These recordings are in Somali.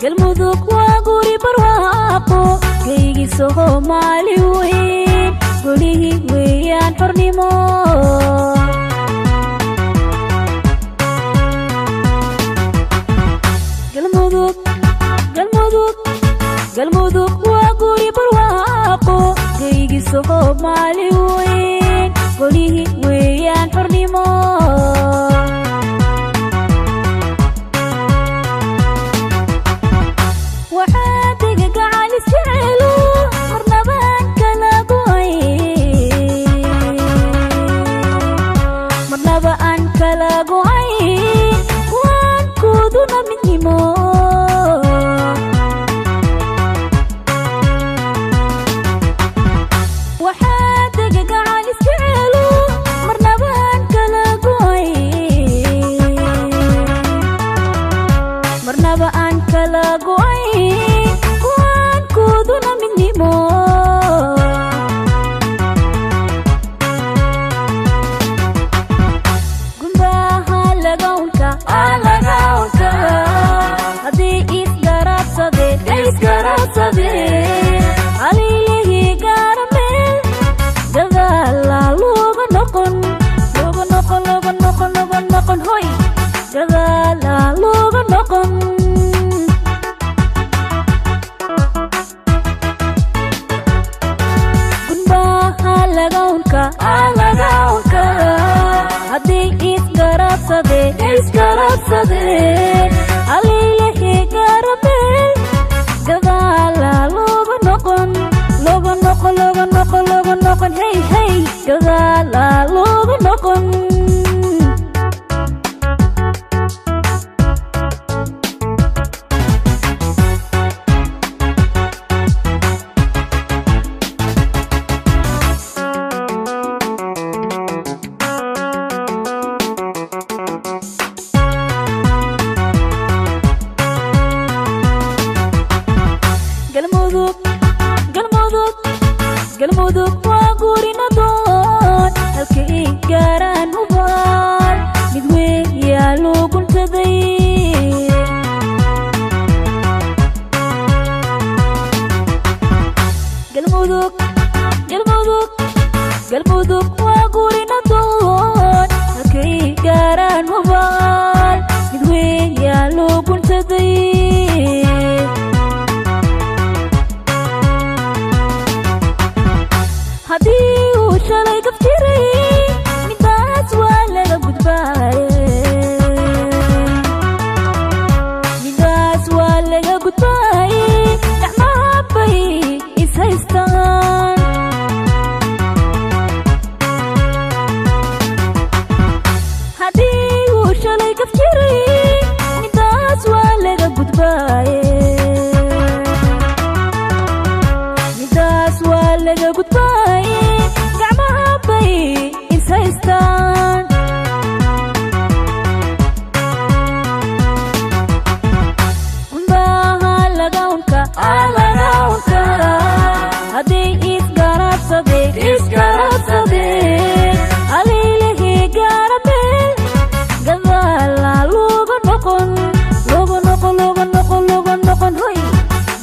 galmudug waa guri barwaaqo kaygi Soomaali weyn gurigii weeyaan xornimo galmudug waa guri barwaaqo kaygi Soomaali weyn gurigii weeyaan xornimo galmudug waa guri nadoon halkii gaaraan hubaan mid weyn yaa loo guntaday galmudug waa guri nadoon halkii gaaraan hubaan mid weyn yaa loo guntaday shalay gaftiray midaas waa laga gudbay gacmaha bay is haystaan haddii uu shalay gaftiray midaas waa laga gudbay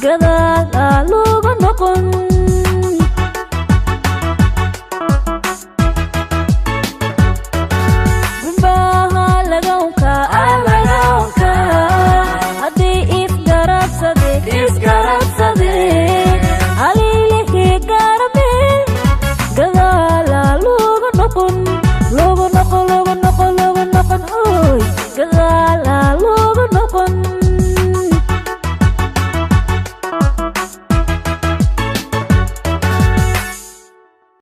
gadaal looga noqon